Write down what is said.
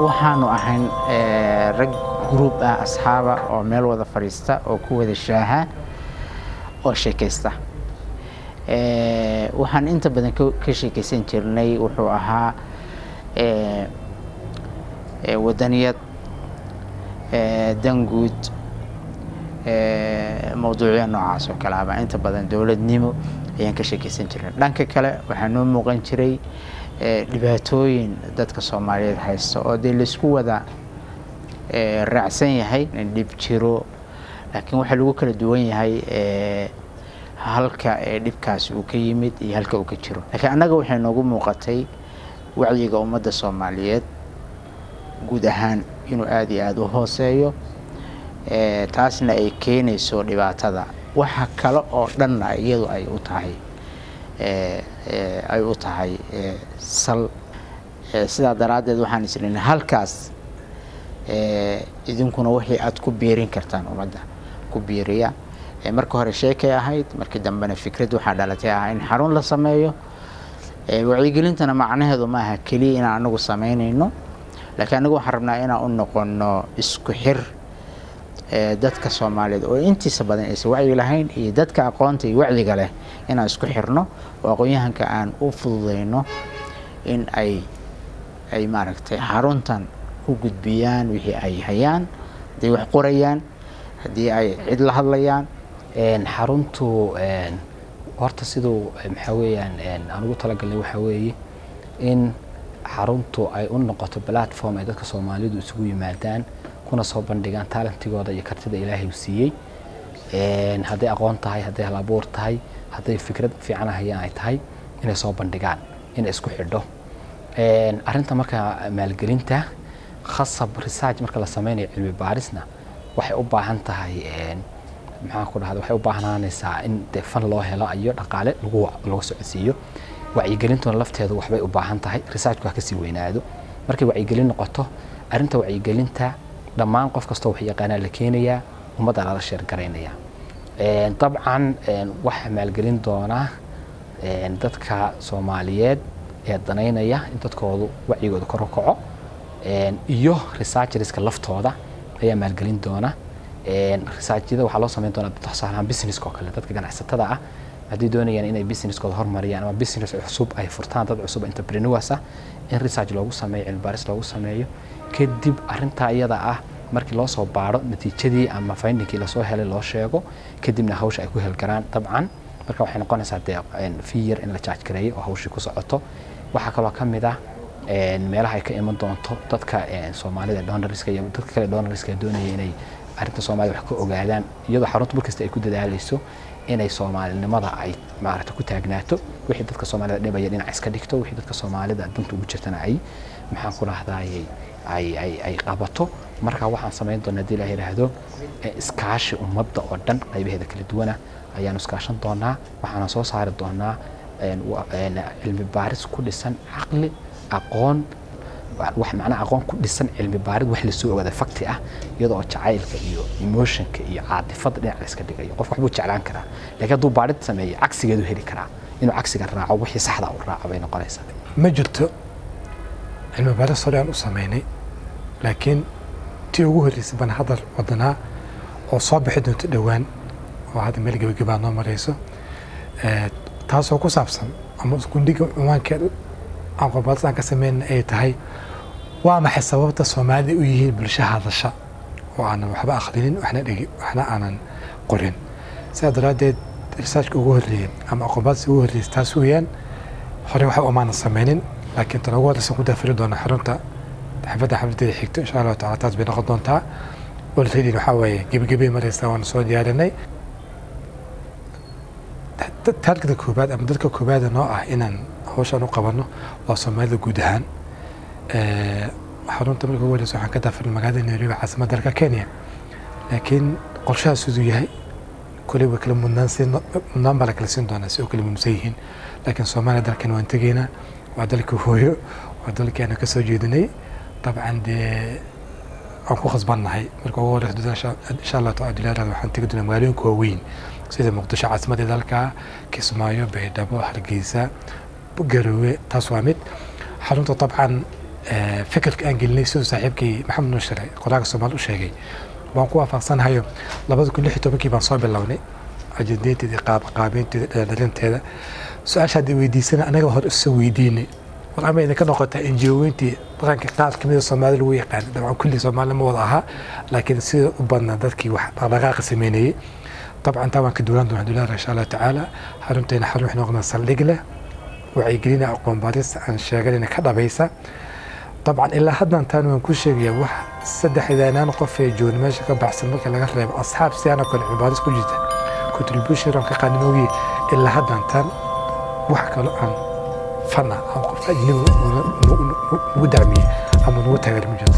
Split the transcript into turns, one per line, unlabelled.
waxaanu ahayn rag group ah asxaaba oo meel wada fariista oo ku wada shaaha oo sheekaysta waxaan inta badan ka sheekaysan jirnay wuxuu ahaa wadaniyad danguud mawduucyo noocaas oo kale ah inta badan dawladnimo ayaan ka sheekaysan jirnay dhanka kale waxaa noo muuqan jiray dhibaatooyin dadka Soomaaliyeed haysto oo la isku wada raacsan yahay in dhib jiro laakiin waxa lagu kala duwan yahay halka dhibkaas uu ka yimid iyo halka uu ka jiro laakiin anaga waxay noogu muuqatay wacyiga ummadda Soomaaliyeed guud ahaan inuu aad iyo aad u hooseeyo taasna ay keenayso dhibaatada waxa kale oo dhan iyadu ay u tahay sal sida daraadeed waxaan isleeyahay halkaas idinkuna wixii aad ku beerin kartaan ummadda ku beeriya marka hore sheekay ahayd markii dambena fikrad waxa dhalatay in xarun la sameeyo wacyigelintana macnaheedu ma aha kaliya in anagu sameynayno laakiin anagu waxaan rabnaa inaan u noqono isku xir dadka Soomaaliyeed oo intiisa badan ay wacyi lahayn iyo dadka aqoonta iyo wacyiga leh inaan isku xirno oo aqoonyahanka aan u fududeyno in ay maaragtay xaruntan ku gudbiyaan wixii ay hayaan hadii wax qorayaan hadii ay cid la hadlayaan
xaruntu horta sidoo maxaa weeyaan aan ugu talagalnay waxa weeye in xaruntu ay u noqoto platform ay dadka Soomaalidu isugu yimaadaan kuna soo bandhigaan talentigooda iyo kartida Ilaahay u siiyay haday aqoon tahay haday hal abuur tahay haday fikrad fiican hayaan ay tahay inay soo bandhigaan in isku xidho arinta marka maalgelinta khasab research marka la sameeyo cilmi baarisna waxay u baahan tahay maxaa ku dhahdo waxay u baahanaysaa in fan loo helo iyo dhaqaale lagu socodsiiyo wacyigelintuna lafteedu waxbay u baahan tahay researchku ka sii weynaado markay wacyigelin noqoto arinta wacyigelinta dhammaan qof kasta wax yaqaan la keenaya ummadda la sheer gareynaya dabcan waxa maalgelin doona dadka Soomaaliyeed ee danaynaya in dadkoodu wacyigooda kor u kaco iyo researcherska laftooda ayaa maalgelin doona researchida waxa loo sameyn doonaa taxasahan business ko kale dadka ganacsatada ah hadii doonayaan inay businesskooda horumariyaan ama business cusub ay furtaan dad cusub entrepreneurs ah in research loogu sameeyo cilmi baaris loogu sameeyo kadib arinta iyada ah markii loo soo baaro natiijadii ama findingkii la soo helay loo sheego kadibna hawsha ay ku helgaraan dabcan marka waxay noqonaysaa fear in la charge gareeyo oo hawshii ku socoto waxa kale oo kamid ah meelaha ay ka iman doonto dadka Soomaalida donorska iyo dadka kale donorska doonaya inay arinta Soomaalida wax ka ogaadaan iyadoo xaruntu markasta ay ku dadaalayso inay Soomaalinimada ay maaragtay ku taagnaato wixii dadka Soomaalida dhibaya dhinac iska dhigto wixii dadka Soomaalida dunta ugu jirtana ay maxaan ku raahdaayay ay qabato marka waxaan sameyn doonaa hadii la yiraahdo iskaashi ummadda oo dhan qaybaheeda kala duwan ayaan iskaashan doonaa waxaan soo saari doonaa cilmi baaris ku dhisan aqli aqoon wax macna aqoon ku dhisan cilmi baarid wax la soo ogaada fakti ah iyadoo jacaylka iyo emotionka iyo caadifada dhinac iska dhigayo qof waxbuu jeclaan karaa laakiin hadduu baarid sameeyo cagsigeedu heli karaa inuu cagsiga raaco wixii saxda u raaco bay noqonaysaa
ma jirto cilmi baaris soo dhan u sameynay laakiin tii ugu horeysay ban hadal wadanaa oo soo bixi doonto dhawaan oo hadda meel gabagabaa noo marayso taasoo ku saabsan ama gundhiga cinwaankeeda aan qorbaadsaan ka sameynay ay tahay waa maxay sababta Soomaalida u yihiin bulsho hadasha oo aanan waxba aqrinin waxna aanan qorin sidaa daraadeed research ugu horeeyay ama qorbaads ugu horeeyay taas weeyaan hore waxa umaan sameynin laakiin tan ugu horeysa ku daafiri doona xarunta xafladda xigto insha Allah taala taas bay noqon doontaa والفيديو نحاول جيب مريسا ونصود يارني تارك الكوباد أما ذلك الكوباد نوع إن هوش أنا قبرنا وصمد الجودهان حرون تملك هو اللي سبحان كده في المجال النيروبي عاصمة ذلك كينيا لكن قرشها سوزيها كل وكلم منام بالك لسين دونا سوق اللي منزيهين لكن صومالي ذلك كانوا انتجينا وذلك هو وذلك أنا كسوجيدني طبعا أنكو خصبنا هاي مركو هو إن شاء الله تعالى لا راح نتقدم مغالين كوين سيد مقدشة عاصمة ذلك كسمايو بيدابو حرقيسة بقروي تصوامت حرونته طبعا fikirka aan gelinay siduu saaxiibkay maxamed noo sharay qoraaga Soomaali u sheegay waan ku waafaqsanahay 2016 baan soo bilownay ajendeedii qaabeynteeda dhalinteeda su'aasha hadii weydiisana anaga hor isu weydiinay والأمر إذا كانوا قد إنجوينتي طبعاً كقاعد كمية الصومالي الويقان طبعاً كل صومالي موضعها لكن سير أبنا ذاتك واحد رقاق سميني طبعاً كدولان دون دولار إن شاء الله تعالى حرمتين حرم إحنا قلنا نصلق له وعيقلينا أقوم باريس عن شاغلين كذا بيسا طبعاً إلا حدنا تانو كل شيء يا واحد سدح إذا أنا نقف في جون ماشي كبحث الملك اللي قال أصحاب سيانا كل عبارس كل جدا كونتريبيوشن كقانوني إلا حدنا تان واحد عن فنا أو قف أجنبي ودعمي أما نوتها الموجود